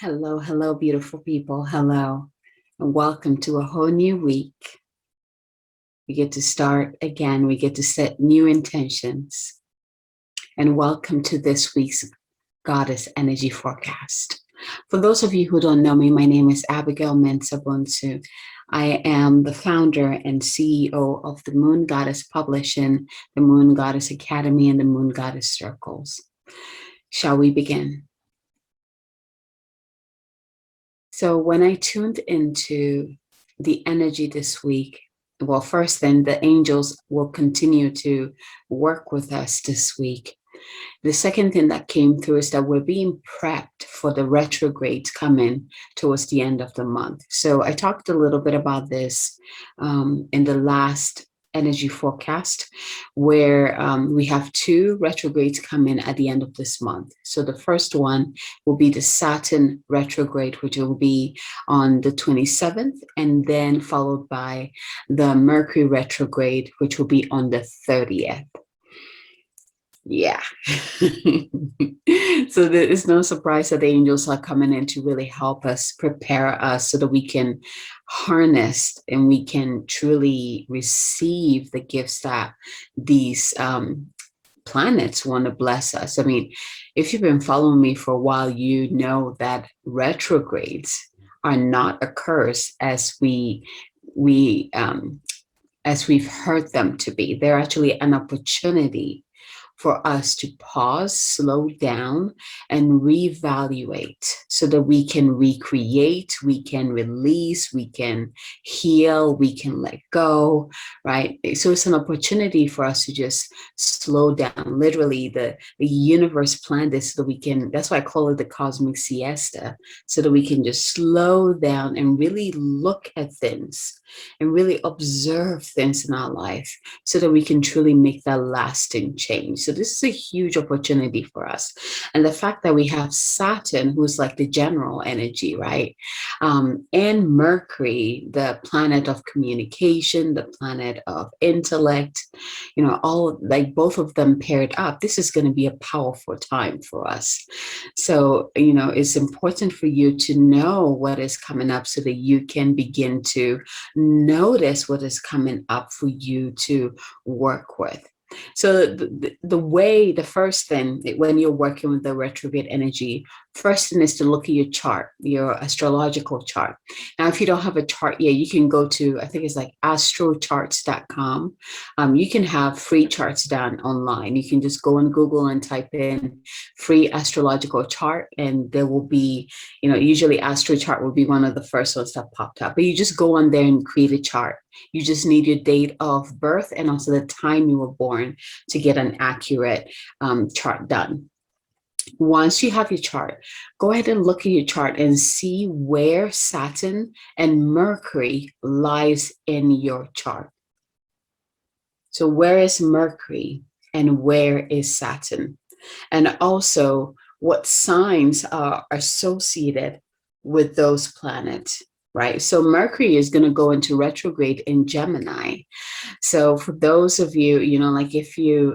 Hello, hello, beautiful people. Hello, and welcome to a whole new week. We get to start again. We get to set new intentions. And welcome to this week's Goddess Energy Forecast. For those of you who don't know me, my name is Abigail Mensah-Bonsu. I am the founder and CEO of the Moon Goddess Publishing, the Moon Goddess Academy, and the Moon Goddess Circles. Shall we begin? So when I tuned into the energy this week, well, first then the angels will continue to work with us this week. The second thing that came through is that we're being prepped for the retrograde coming towards the end of the month. So I talked a little bit about this in the last energy forecast, where we have two retrogrades coming at the end of this month. So the first one will be the Saturn retrograde, which will be on the 27th, and then followed by the Mercury retrograde, which will be on the 30th. Yeah. So there is no surprise that the angels are coming in to really help us, prepare us so that we can harness and we can truly receive the gifts that these planets want to bless us. I mean, if you've been following me for a while, you know that retrogrades are not a curse as we've heard them to be. They're actually an opportunity for us to pause, slow down, and reevaluate so that we can recreate, we can release, we can heal, we can let go, right? So it's an opportunity for us to just slow down. Literally, the universe planned this so that we can, that's why I call it the cosmic siesta, so that we can just slow down and really look at things and really observe things in our life so that we can truly make that lasting change. So this is a huge opportunity for us. And the fact that we have Saturn, who's like the general energy, right? And Mercury, the planet of communication, the planet of intellect, all like both of them paired up, this is going to be a powerful time for us. So, it's important for you to know what is coming up so that you can begin to notice what is coming up for you to work with. So the first thing when you're working with the retrograde energy, first thing is to look at your chart, your astrological chart. Now, if you don't have a chart yet, you can go to, I think it's like astrocharts.com. You can have free charts done online. You can just go on Google and type in free astrological chart, and there will be, usually astro chart will be one of the first ones that popped up. But you just go on there and create a chart. You just need your date of birth and also the time you were born to get an accurate chart done. Once you have your chart, go ahead and look at your chart and see where Saturn and Mercury lies in your chart. So where is Mercury and where is Saturn? And also what signs are associated with those planets, right? So Mercury is going to go into retrograde in Gemini. So for those of you,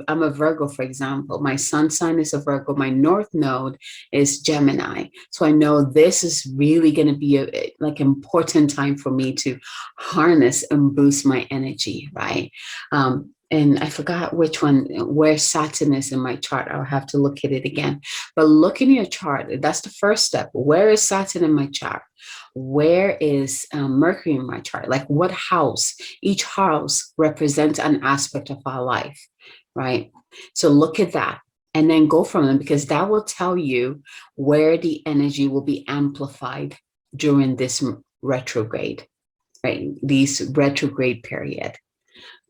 I'm a Virgo, for example, my sun sign is a Virgo, my North Node is Gemini. So I know this is really going to be a important time for me to harness and boost my energy, right? And I forgot where Saturn is in my chart. I'll have to look at it again. But look in your chart. That's the first step. Where is Saturn in my chart? Where is Mercury in my chart? Like what house? Each house represents an aspect of our life, right? So look at that and then go from them, because that will tell you where the energy will be amplified during this retrograde, right? These retrograde period.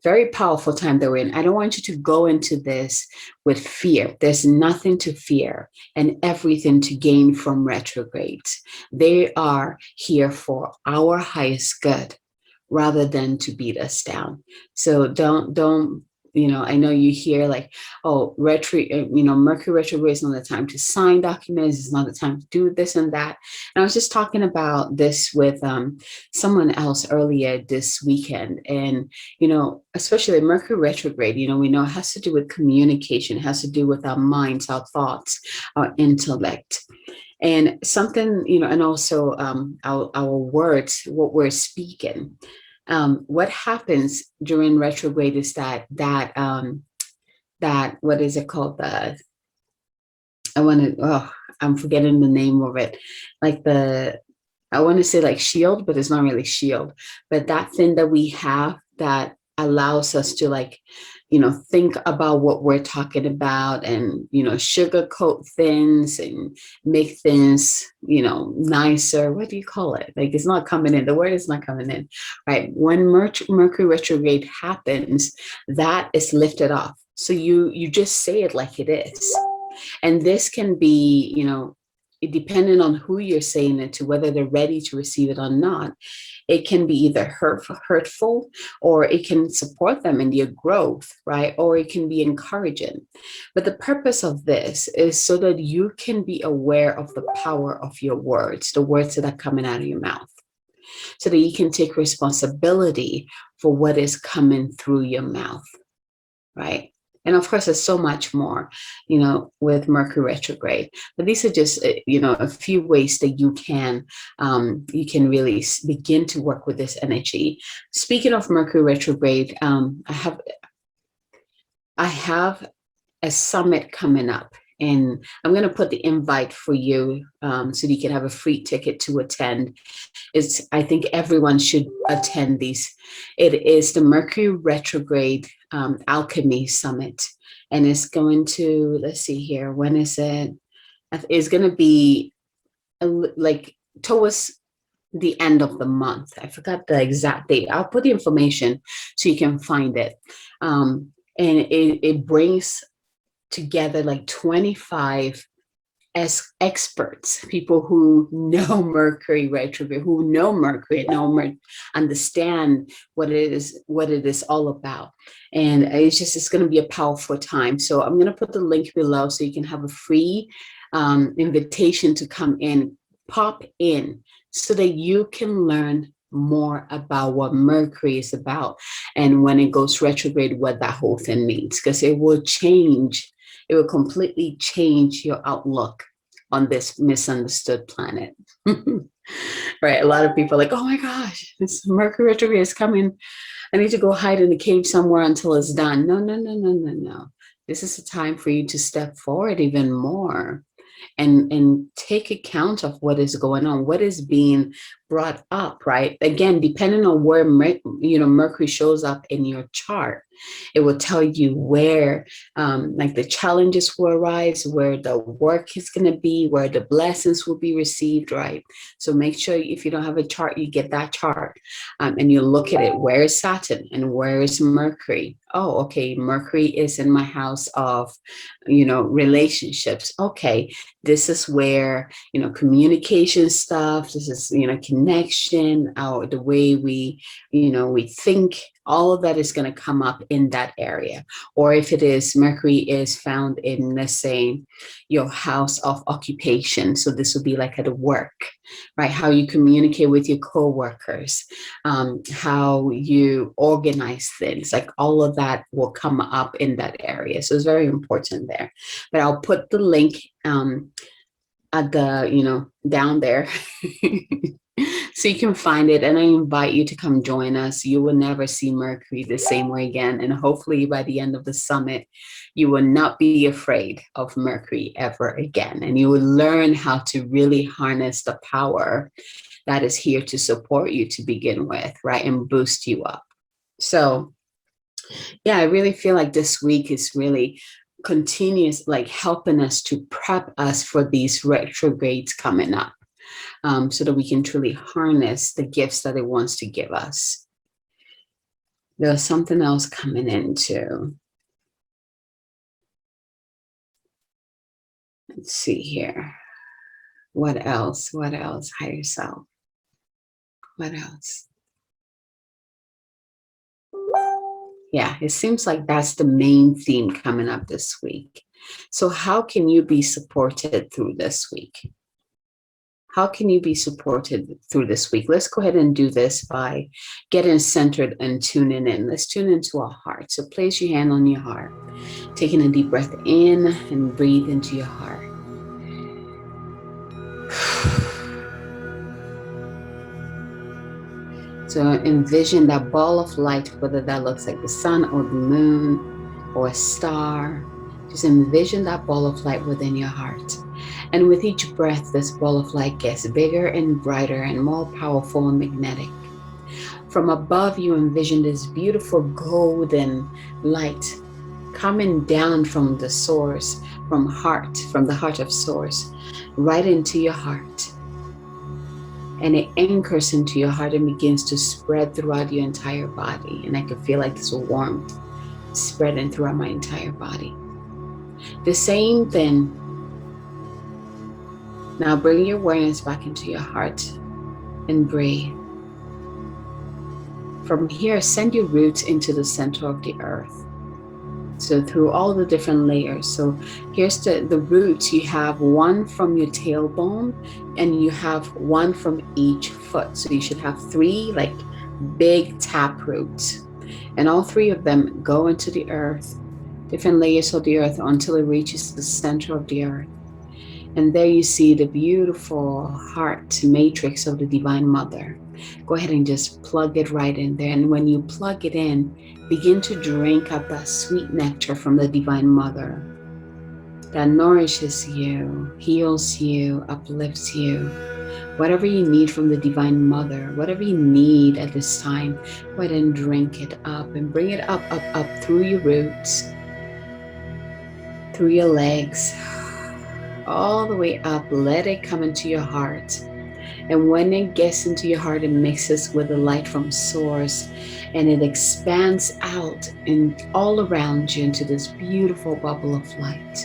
Very powerful time that we're in. I don't want you to go into this with fear. There's nothing to fear and everything to gain from retrogrades. They are here for our highest good rather than to beat us down. So don't I know you hear like, oh, Mercury retrograde is not the time to sign documents. It's not the time to do this and that. And I was just talking about this with someone else earlier this weekend. And, especially Mercury retrograde, we know it has to do with communication. It has to do with our minds, our thoughts, our intellect. And something, and also our words, what we're speaking. What happens during retrograde is that what is it called? I'm forgetting the name of it. Like I want to say like shield, but it's not really shield. But that thing that we have that allows us to think about what we're talking about and, sugarcoat things and make things, nicer. What do you call it? Like it's not coming in. The word is not coming in, right? When Mercury retrograde happens, that is lifted off. So you just say it like it is. And this can be, depending on who you're saying it to, whether they're ready to receive it or not, it can be either hurtful, or it can support them in their growth, right? Or it can be encouraging. But the purpose of this is so that you can be aware of the power of your words, the words that are coming out of your mouth, so that you can take responsibility for what is coming through your mouth, right? And of course, there's so much more, with Mercury retrograde. But these are just, a few ways that you can really begin to work with this energy. Speaking of Mercury retrograde, I have a summit coming up. And I'm going to put the invite for you so that you can have a free ticket to attend. I think everyone should attend these. It is the Mercury Retrograde Alchemy Summit. And it's going to, let's see here, when is it? It's going to be like towards the end of the month. I forgot the exact date. I'll put the information so you can find it. And it brings together like 25 as experts, people who know Mercury retrograde, who know Mercury, understand what it is all about. And it's going to be a powerful time. So I'm going to put the link below so you can have a free invitation to come in, pop in, so that you can learn more about what Mercury is about, and when it goes retrograde, what that whole thing means, because it will completely change your outlook on this misunderstood planet. Right? A lot of people are like, oh my gosh, this Mercury retrograde is coming. I need to go hide in the cave somewhere until it's done. No. This is a time for you to step forward even more and take account of what is going on, what is being brought up, right? Again, depending on where Mercury shows up in your chart, it will tell you where the challenges will arise, where the work is going to be, where the blessings will be received, right? So make sure if you don't have a chart, you get that chart and you look at it. Where is Saturn and where is Mercury? Oh, okay, Mercury is in my house of, relationships. Okay, this is where, communication stuff, this is, connection, the way we think, all of that is going to come up in that area. Or if it is, Mercury is found in, let's say, your house of occupation. So this will be like at work, right? How you communicate with your coworkers, how you organize things, like all of that will come up in that area. So it's very important there. But I'll put the link at the, down there. So you can find it, and I invite you to come join us. You will never see Mercury the same way again. And hopefully by the end of the summit, you will not be afraid of Mercury ever again. And you will learn how to really harness the power that is here to support you to begin with, right? And boost you up. So yeah, I really feel like this week is really continuous, like helping us to prep us for these retrogrades coming up. So that we can truly harness the gifts that it wants to give us. There's something else coming in too. Let's see here. What else? Higher self. What else? Yeah, it seems like that's the main theme coming up this week. So how can you be supported through this week? How can you be supported through this week? Let's go ahead and do this by getting centered and tuning in. Let's tune into our heart. So place your hand on your heart, taking a deep breath in and breathe into your heart. So envision that ball of light, whether that looks like the sun or the moon or a star. Just envision that ball of light within your heart. And with each breath, this ball of light gets bigger and brighter and more powerful and magnetic. From above, you envision this beautiful golden light coming down from the source, from the heart of source, right into your heart. And it anchors into your heart and begins to spread throughout your entire body. And I can feel like this warmth spreading throughout my entire body. The same thing. Now bring your awareness back into your heart and breathe. From here, send your roots into the center of the earth. So through all the different layers. So here's the roots. You have one from your tailbone and you have one from each foot. So you should have 3 like big tap roots. And all 3 of them go into the earth, different layers of the earth until it reaches the center of the earth. And there you see the beautiful heart matrix of the Divine Mother. Go ahead and just plug it right in there. And when you plug it in, begin to drink up that sweet nectar from the Divine Mother that nourishes you, heals you, uplifts you. Whatever you need from the Divine Mother, whatever you need at this time, go ahead and drink it up and bring it up, up, up through your roots, through your legs, all the way up. Let it come into your heart. And when it gets into your heart, it mixes with the light from source and it expands out and all around you into this beautiful bubble of light.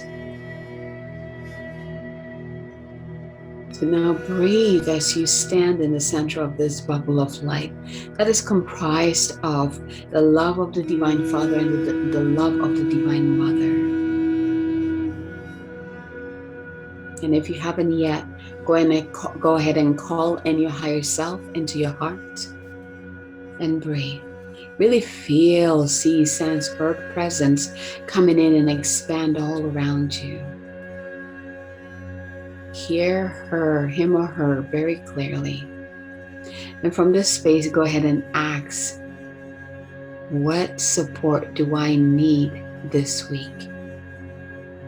So now breathe as you stand in the center of this bubble of light that is comprised of the love of the Divine Father and the love of the Divine Mother. And if you haven't yet, go ahead and call in your higher self into your heart and breathe. Really feel, see, sense her presence coming in and expand all around you. Hear her, him or her very clearly. And from this space, go ahead and ask, what support do I need this week?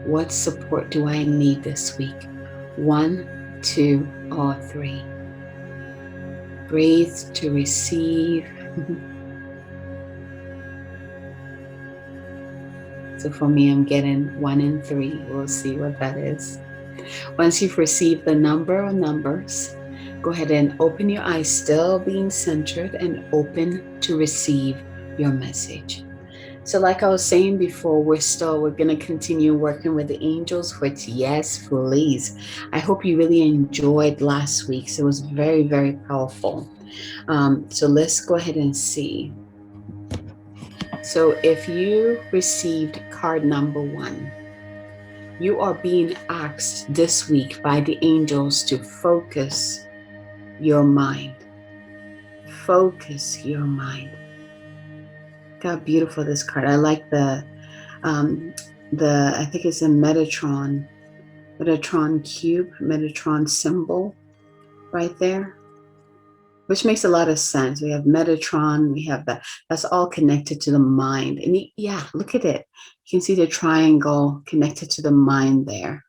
What support do I need this week? 1, 2, or 3. Breathe to receive. So for me, I'm getting 1 and 3. We'll see what that is. Once you've received the number or numbers, go ahead and open your eyes, still being centered and open to receive your message. So like I was saying before, we're going to continue working with the angels, which yes, please. I hope you really enjoyed last week's. It was very, very powerful. So let's go ahead and see. So if you received card number 1, you are being asked this week by the angels to focus your mind. Focus your mind. Look how beautiful this card. I like the I think it's a Metatron cube, Metatron symbol right there, which makes a lot of sense. We have Metatron, we have that's all connected to the mind. And yeah, look at it. You can see the triangle connected to the mind there.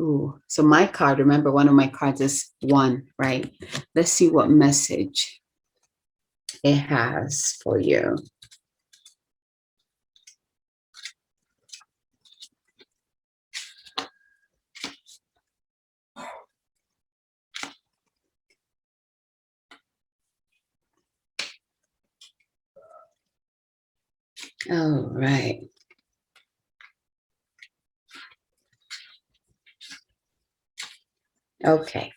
Ooh, so my card, remember one of my cards is 1, right? Let's see what message it has for you. All right. Okay.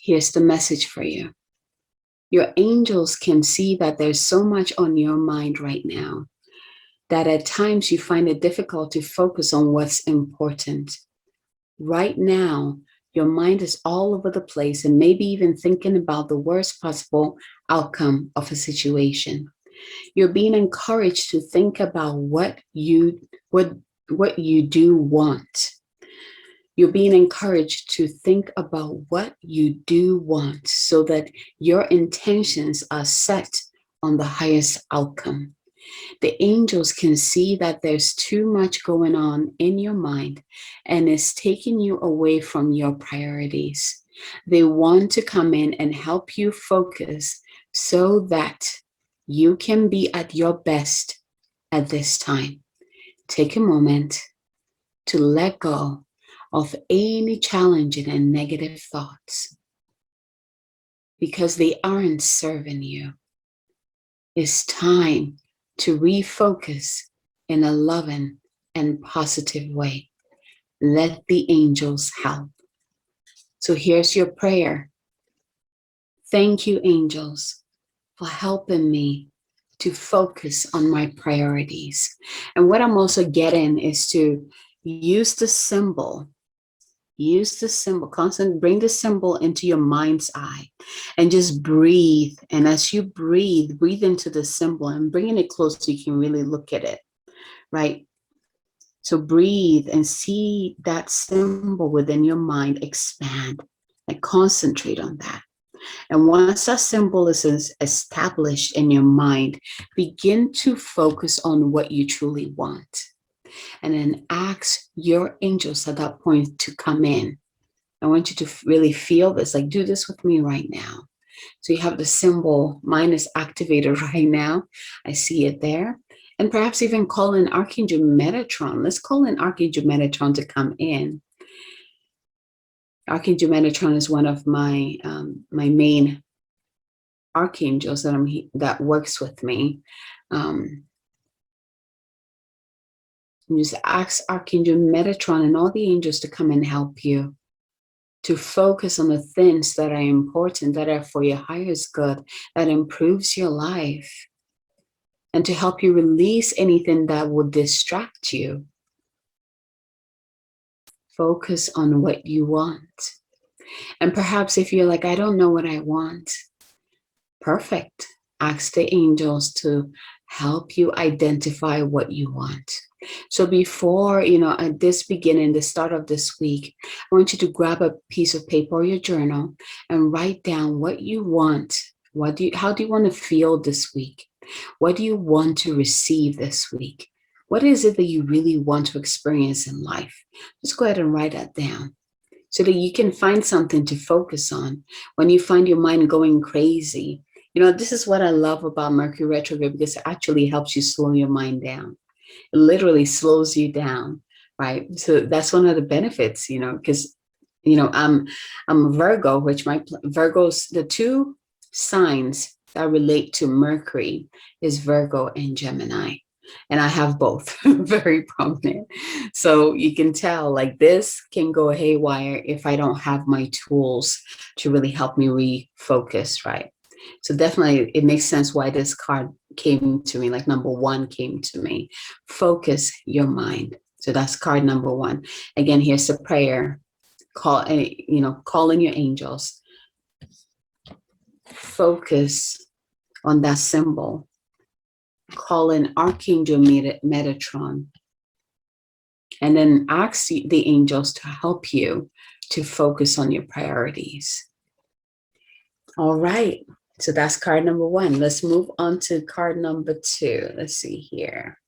Here's the message for you. Your angels can see that there's so much on your mind right now that at times you find it difficult to focus on what's important. Right now, your mind is all over the place and maybe even thinking about the worst possible outcome of a situation. You're being encouraged to think about what you do want. You're being encouraged to think about what you do want so that your intentions are set on the highest outcome. The angels can see that there's too much going on in your mind and it's taking you away from your priorities. They want to come in and help you focus so that you can be at your best at this time. Take a moment to let go of any challenging and negative thoughts because they aren't serving you. It's time to refocus in a loving and positive way. Let the angels help. So here's your prayer. Thank you, angels, for helping me to focus on my priorities. And what I'm also getting is to use the symbol. Use the symbol, constantly bring the symbol into your mind's eye and just breathe. And as you breathe into the symbol and bringing it close so you can really look at it, right? So breathe and see that symbol within your mind expand and concentrate on that. And once that symbol is established in your mind, begin to focus on what you truly want. And then ask your angels at that point to come in. I want you to really feel this, like do this with me right now. So you have the symbol, mine is activated right now. I see it there. And perhaps even call in Archangel Metatron. Let's call in Archangel Metatron to come in. Archangel Metatron is one of my my main archangels that works with me. Just ask Archangel Metatron and all the angels to come and help you to focus on the things that are important, that are for your highest good, that improves your life, and to help you release anything that would distract you. Focus on what you want. And perhaps if you're like, I don't know what I want, perfect. Ask the angels to help you identify what you want. So before, at this beginning, the start of this week, I want you to grab a piece of paper or your journal and write down what you want. How do you want to feel this week? What do you want to receive this week? What is it that you really want to experience in life? Just go ahead and write that down so that you can find something to focus on when you find your mind going crazy. This is what I love about Mercury Retrograde, because it actually helps you slow your mind down. It literally slows you down, right? So that's one of the benefits, because, I'm a Virgo, which Virgos, the two signs that relate to Mercury is Virgo and Gemini. And I have both very prominent. So you can tell, like, this can go haywire if I don't have my tools to really help me refocus, right? So definitely it makes sense why this card came to me, like number one came to me. Focus your mind. So that's card number one. Again, here's the prayer. Call in your angels. Focus on that symbol. Call in Archangel Metatron. And then ask the angels to help you to focus on your priorities. All right. So that's card number one. Let's move on to card number two. Let's see here.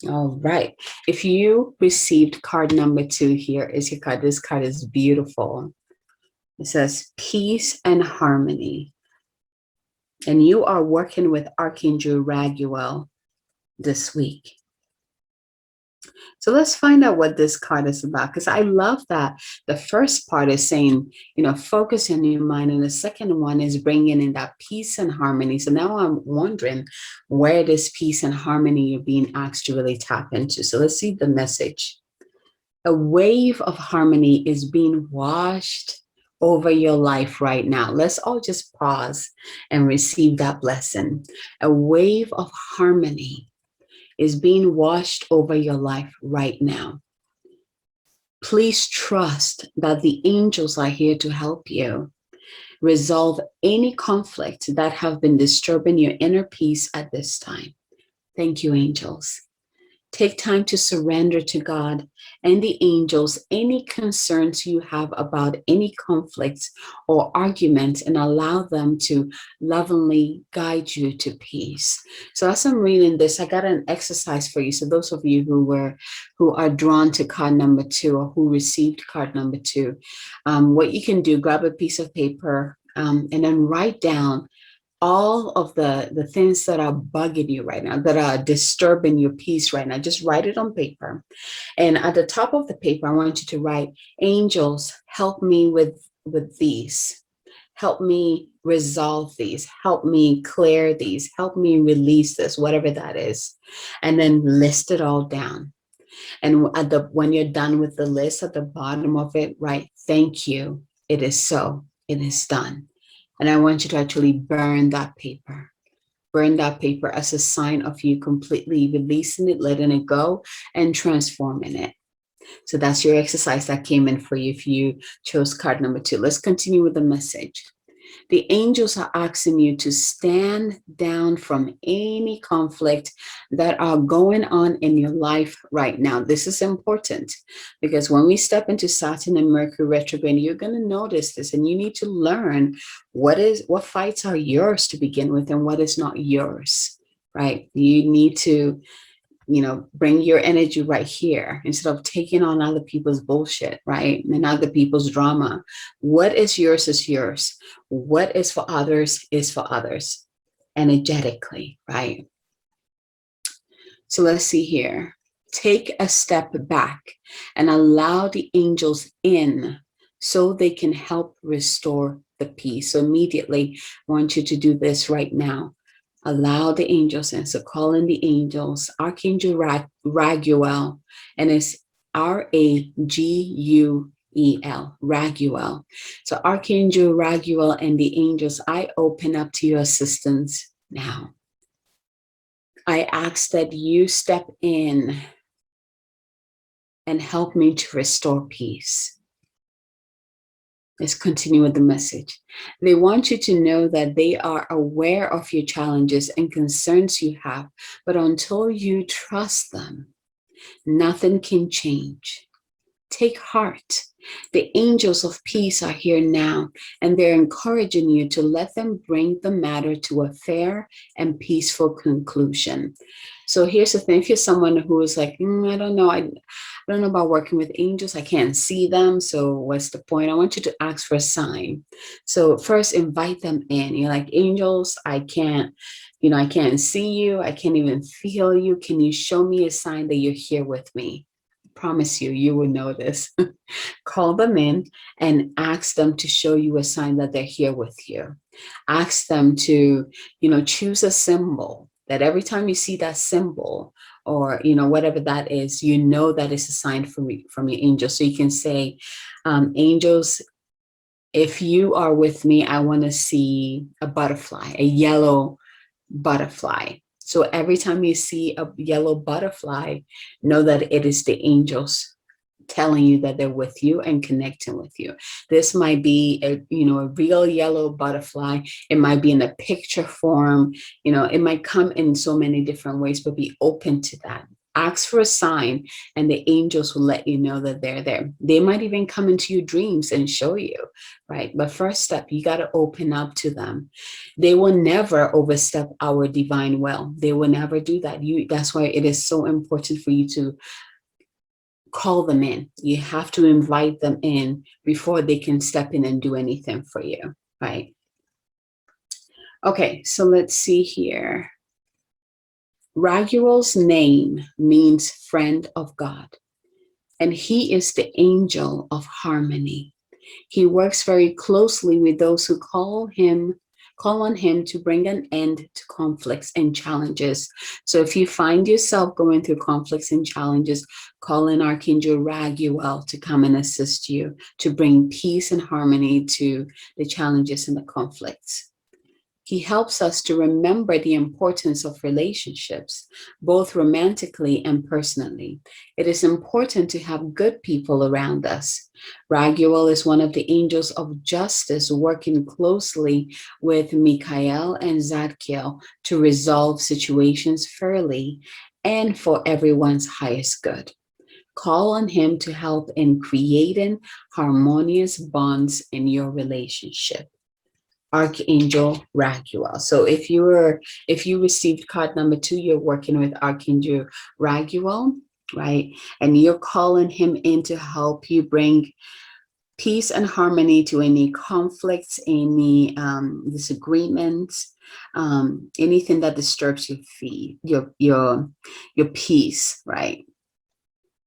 All right. If you received card number two, here is your card. This card is beautiful. It says peace and harmony. And you are working with Archangel Rakuwa this week. So let's find out what this card is about, because I love that the first part is saying, focus on your mind. And the second one is bringing in that peace and harmony. So now I'm wondering where this peace and harmony you're being asked to really tap into. So let's see the message. A wave of harmony is being washed over your life right now. Let's all just pause and receive that blessing. A wave of harmony is being washed over your life right now. Please trust that the angels are here to help you resolve any conflict that have been disturbing your inner peace at this time. Thank you, angels. Take time to surrender to God and the angels any concerns you have about any conflicts or arguments, and allow them to lovingly guide you to peace. So as I'm reading this, I got an exercise for you. So those of you who are drawn to card number 2, or who received card number 2, what you can do, grab a piece of paper and then write down all of the things that are bugging you right now, that are disturbing your peace right now. Just write it on paper. And at the top of the paper, I want you to write, angels, help me with these. Help me resolve these. Help me clear these. Help me release this, whatever that is. And then list it all down. And when you're done with the list, at the bottom of it, write, thank you. It is so. It is done. And I want you to actually burn that paper. Burn that paper as a sign of you completely releasing it, letting it go, and transforming it. So that's your exercise that came in for you if you chose card number 2. Let's continue with the message. The angels are asking you to stand down from any conflict that are going on in your life right now. This is important because when we step into Saturn and Mercury retrograde, you're going to notice this, and you need to learn what fights are yours to begin with and what is not yours, right? You need to bring your energy right here instead of taking on other people's bullshit, right? And other people's drama. What is yours is yours. What is for others is for others, energetically, right? So let's see here. Take a step back and allow the angels in so they can help restore the peace. So immediately, I want you to do this right now. Allow the angels in. So call in the angels, Archangel Rakuwa, and it's Raguel, Raguel. So Archangel Rakuwa and the angels, I open up to your assistance now. I ask that you step in and help me to restore peace. Let's continue with the message. They want you to know that they are aware of your challenges and concerns you have, but until you trust them, nothing can change. Take heart. The angels of peace are here now, and they're encouraging you to let them bring the matter to a fair and peaceful conclusion. So here's the thing. If you're someone who is like, I don't know, I don't know about working with angels. I can't see them. So what's the point? I want you to ask for a sign. So first invite them in. You're like, angels, I can't see you. I can't even feel you. Can you show me a sign that you're here with me? I promise you, you will know this. Call them in and ask them to show you a sign that they're here with you. Ask them to, choose a symbol that every time you see that symbol or, whatever that is, that it's a sign from your angel. So you can say, angels, if you are with me, I want to see a butterfly, a yellow butterfly. So every time you see a yellow butterfly, know that it is the angels telling you that they're with you and connecting with you. This might be a real yellow butterfly. It might be in a picture form. It might come in so many different ways, but be open to that. Ask for a sign and the angels will let you know that they're there. They might even come into your dreams and show you, right? But first step, you got to open up to them. They will never overstep our divine will. They will never do that. That's why it is so important for you to call them in. You have to invite them in before they can step in and do anything for you, right? Okay, so let's see here. Raguel's name means friend of God, and he is the angel of harmony. He works very closely with those who call on him to bring an end to conflicts and challenges. So if you find yourself going through conflicts and challenges, call in Archangel Rakuwa to come and assist you to bring peace and harmony to the challenges and the conflicts. He helps us to remember the importance of relationships, both romantically and personally. It is important to have good people around us. Raguel is one of the angels of justice, working closely with Michael and Zadkiel to resolve situations fairly and for everyone's highest good. Call on him to help in creating harmonious bonds in your relationship. Archangel Rakuwa. So if you received card number 2, you're working with Archangel Rakuwa, right? And you're calling him in to help you bring peace and harmony to any conflicts, any disagreements, anything that disturbs your peace, right?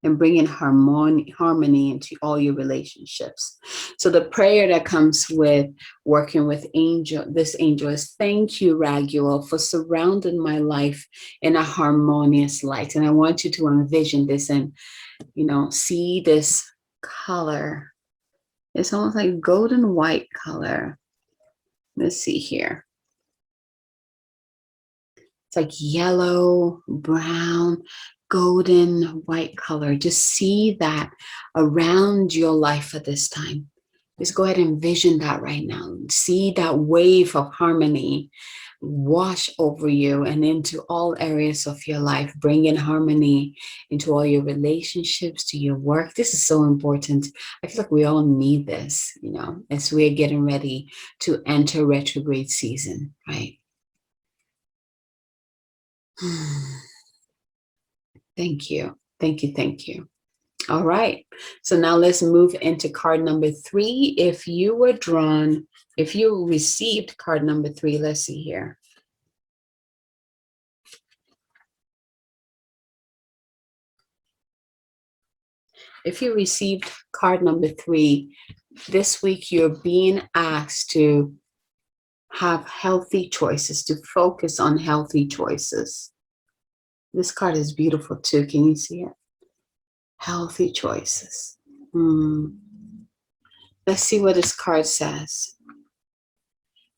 And bringing harmony into all your relationships. So the prayer that comes with working with this angel is, thank you, Raguel, for surrounding my life in a harmonious light. And I want you to envision this and, see this color. It's almost like golden white color. Let's see here. It's like yellow, brown, golden white color. Just see that around your life at this time. Just go ahead and envision that right now. See that wave of harmony wash over you and into all areas of your life, bringing harmony into all your relationships, to your work. This is so important. I feel like we all need this, as we're getting ready to enter retrograde season, right? Thank you. Thank you. Thank you. All right. So now let's move into card number 3. If you received card number 3, let's see here. If you received card number 3, this week you're being asked to have healthy choices, to focus on healthy choices. This card is beautiful too. Can you see it? Healthy choices. Let's see what this card says.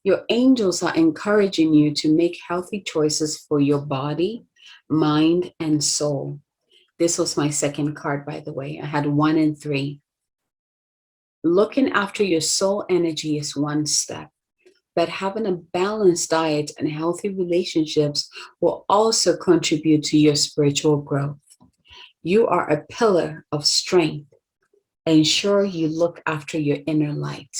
Your angels are encouraging you to make healthy choices for your body, mind, and soul. This was my second card, by the way. I had 1 and 3. Looking after your soul energy is one step, but having a balanced diet and healthy relationships will also contribute to your spiritual growth. You are a pillar of strength. Ensure you look after your inner light.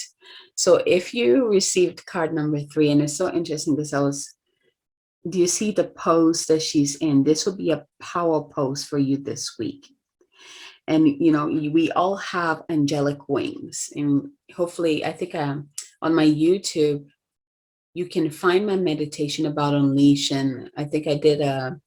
So if you received card number 3, and it's so interesting because do you see the pose that she's in? This will be a power pose for you this week. And, we all have angelic wings. And hopefully, I think on my YouTube, you can find my meditation about unleashing. I think I did a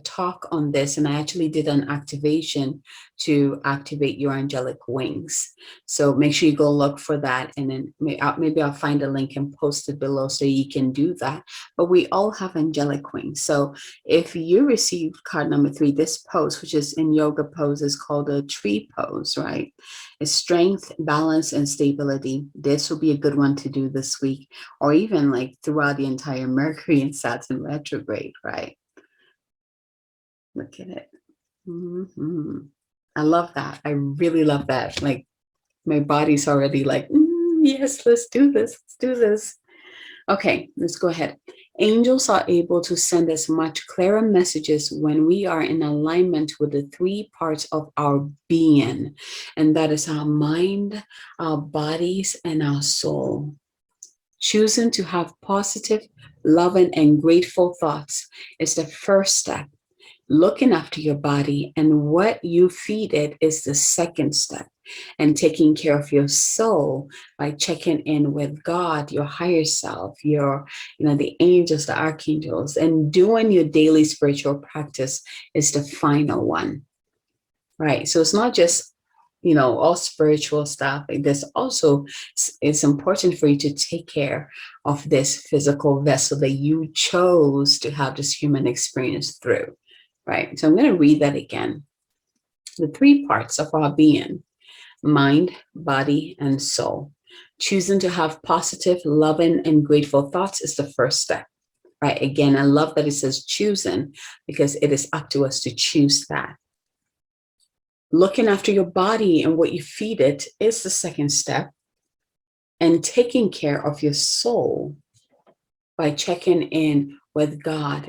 talk on this, and I actually did an activation to activate your angelic wings. So make sure you go look for that, and then maybe I'll find a link and post it below so you can do that. But we all have angelic wings. So if you received card number 3, this pose, which is in yoga pose, is called a tree pose, right? It's strength, balance, and stability. This will be a good one to do this week, or even like throughout the entire Mercury and Saturn retrograde, right? Look at it. I love that. I really love that. Like, my body's already like, yes, let's do this. Let's do this. Okay, let's go ahead. Angels are able to send us much clearer messages when we are in alignment with the 3 parts of our being, and that is our mind, our bodies, and our soul. Choosing to have positive, loving, and grateful thoughts is the first step. Looking after your body and what you feed it is the second step. And taking care of your soul by checking in with God, your higher self, the angels, the archangels, and doing your daily spiritual practice is the final one, right? So it's not just, all spiritual stuff. There's also, it's important for you to take care of this physical vessel that you chose to have this human experience through. Right. So I'm going to read that again. The 3 parts of our being: mind, body, and soul. Choosing to have positive, loving, and grateful thoughts is the first step. Right. Again, I love that it says choosing, because it is up to us to choose that. Looking after your body and what you feed it is the second step. And taking care of your soul by checking in with God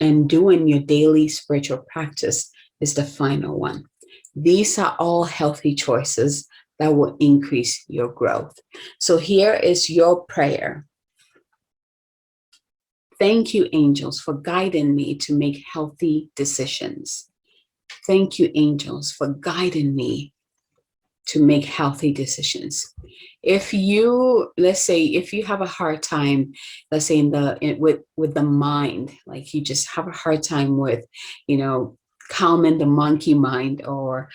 and doing your daily spiritual practice is the final one. These are all healthy choices that will increase your growth. So here is your prayer. Thank you, angels, for guiding me to make healthy decisions. Thank you, angels, for guiding me to make healthy decisions. If you, let's say, if you have a hard time, let's say with the mind, like you just have a hard time with, calming the monkey mind, or,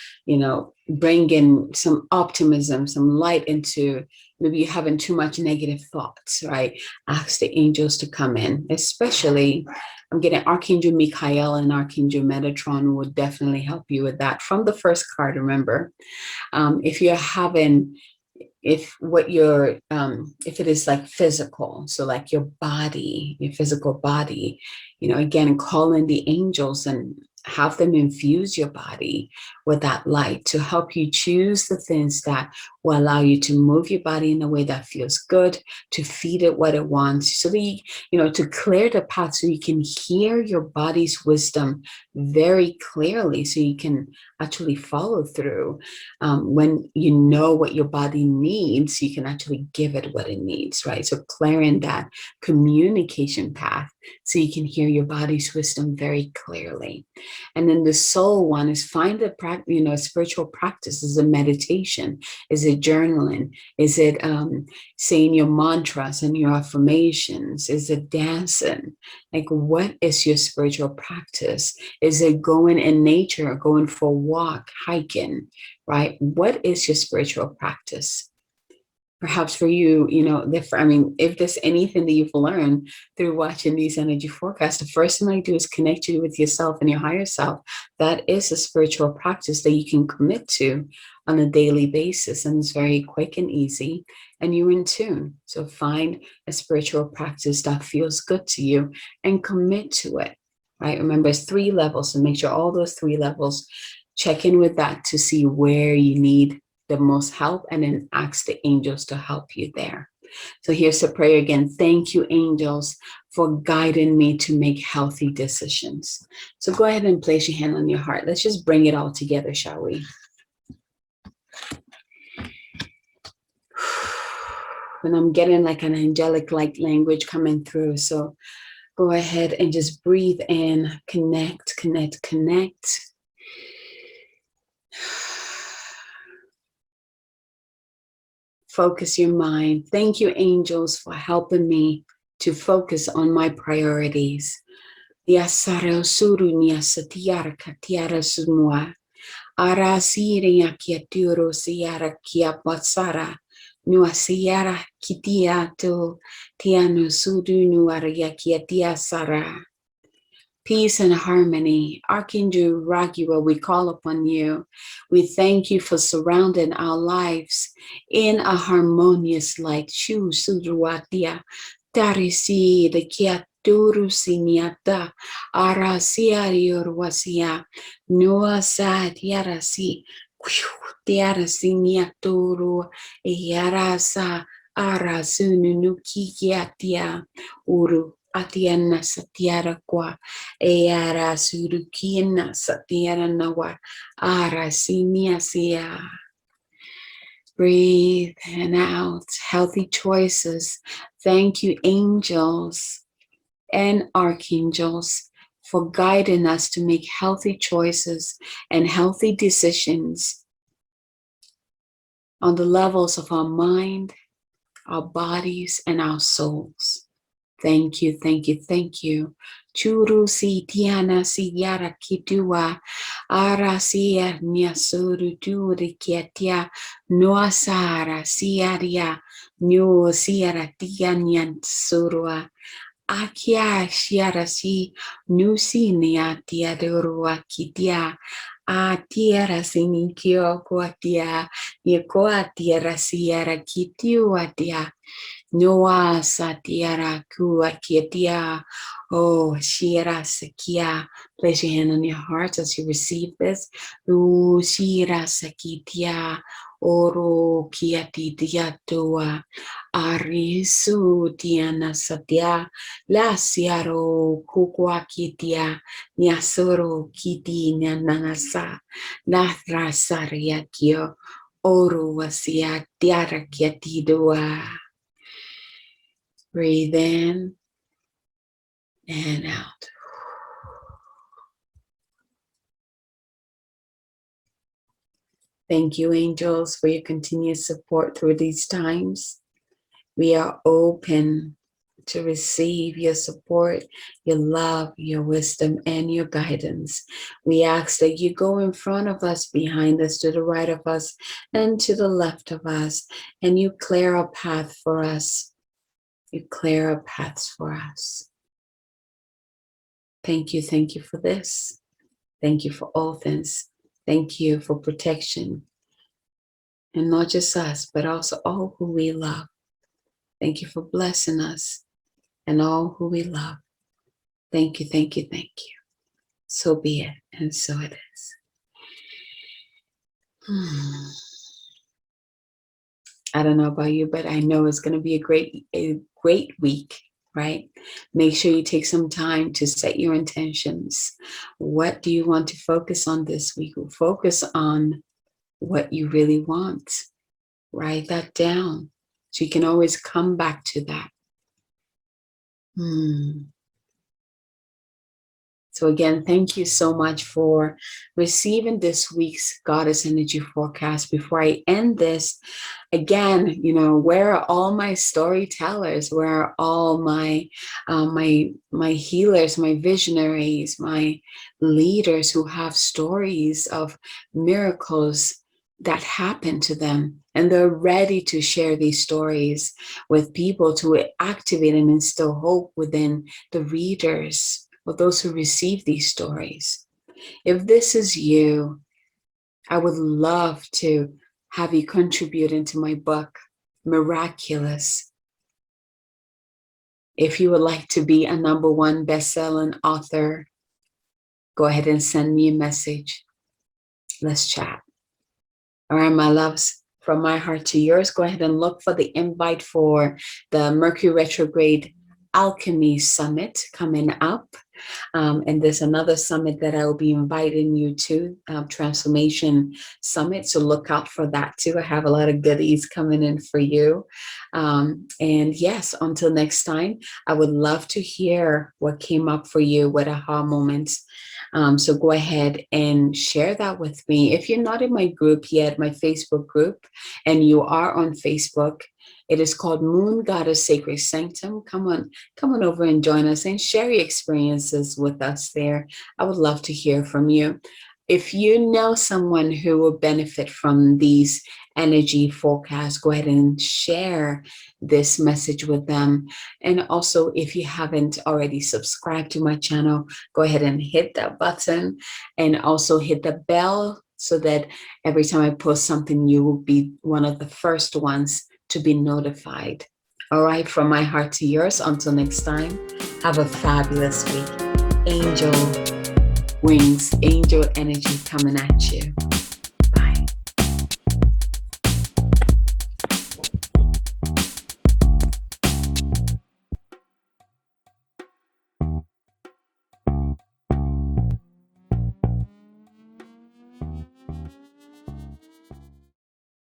bringing some optimism, some light into, maybe you're having too much negative thoughts, right? Ask the angels to come in, especially I'm getting Archangel Michael and Archangel Metatron would definitely help you with that. From the first card, remember, if you're having, if it is like physical, so like your body, your physical body, again, call in the angels and have them infuse your body with that light to help you choose the things that will allow you to move your body in a way that feels good, to feed it what it wants, so that to clear the path so you can hear your body's wisdom very clearly, so you can actually follow through. When you know what your body needs, you can actually give it what it needs, right? So clearing that communication path so you can hear your body's wisdom very clearly. And then the soul one is find a spiritual practice. Is it meditation? Is it journaling? Is it saying your mantras and your affirmations? Is it dancing? Like, what is your spiritual practice? Is it going in nature, going for a walk, hiking, right? What is your spiritual practice? Perhaps for you, if there's anything that you've learned through watching these energy forecasts, the first thing I do is connect you with yourself and your higher self. That is a spiritual practice that you can commit to on a daily basis. And it's very quick and easy, and you're in tune. So find a spiritual practice that feels good to you and commit to it, right? Remember, it's 3 levels. So make sure all those 3 levels, check in with that to see where you need the most help, and then ask the angels to help you there. So here's the prayer again. Thank you, angels, for guiding me to make healthy decisions. So go ahead and place your hand on your heart. Let's just bring it all together, shall we? And I'm getting like an angelic like language coming through. So go ahead and just breathe in, connect, connect, connect. Focus your mind. Thank you, angels, for helping me to focus on my priorities. Yasara suru niasa tiara katiara sunwa. Ara siria kiaturo siara kia batsara. Nua siara kitia to tiano sudu nuaria kiatia sara. Peace and harmony. Archangel Rakuwa, we call upon you. We thank you for surrounding our lives in a harmonious light. Shu Sudruatia, Tarisi, the Kiaturu Siniata, Arasia Yorwasia, Noa Sad Yarasi, Tiarasi Niaturu, Yarasa, Arasunuki Kiatia, Uru. Atiana satiara kwa eara surukina satiara nawa ara sinia sia. Breathe in and out. Healthy choices. Thank you, angels and archangels, for guiding us to make healthy choices and healthy decisions on the levels of our mind, our bodies, and our souls. Thank you, thank you, thank you. Churu si tiana si yara kitua, ara si ernia suru turi kiatia, noa sara si aria, no si ara tianian surua, akia shiara si, nusi nia tiadurua kitia, a tierra si kio kuatia, nikoa tierra si ara kitua tia. Noa satiara kua kietia. Oh, shira sakia. Place your hand on your heart as you receive this. Oh, shira sakitia. Oro kiati diatua. Arisu diana satia. Lasiaro kukwakitia. Nyasoro kiti nyananasa. Nathra sariakio. Oro wasia tiara kiatidua. Breathe in and out. Thank you, angels, for your continued support through these times. We are open to receive your support, your love, your wisdom, and your guidance. We ask that you go in front of us, behind us, to the right of us, and to the left of us, and you clear a path for us. You clear our paths for us. Thank you for this. Thank you for all things. Thank you for protection. And not just us, but also all who we love. Thank you for blessing us and all who we love. Thank you. So be it, and so it is. I don't know about you, but I know it's going to be a great week, right? Make sure you take some time to set your intentions. What do you want to focus on this week? Focus on what you really want. Write that down so you can always come back to that. So again, thank you so much for receiving this week's Goddess Energy Forecast. Before I end this, again, where are all my storytellers? Where are all my healers, my visionaries, my leaders who have stories of miracles that happen to them? And they're ready to share these stories with people to activate and instill hope within the readers, or those who receive these stories. If this is you, I would love to have you contribute into my book, Miraculous. If you would like to be a #1 best-selling author, go ahead and send me a message. Let's chat. All right, my loves, from my heart to yours, go ahead and look for the invite for the Mercury Retrograde Alchemy Summit coming up. And there's another summit that I will be inviting you to, Transformation Summit. So look out for that too. I have a lot of goodies coming in for you. And yes, until next time, I would love to hear what came up for you, what aha moments. So go ahead and share that with me. If you're not in my group yet, my Facebook group, and you are on Facebook, it is called Moon Goddess Sacred Sanctum. Come on over and join us and share your experiences with us there. I would love to hear from you. If you know someone who will benefit from these energy forecasts, go ahead and share this message with them. And also, if you haven't already subscribed to my channel, go ahead and hit that button and also hit the bell so that every time I post something, you will be one of the first ones to be notified. All right, from my heart to yours, until next time, have a fabulous week. Angel wings, angel energy coming at you.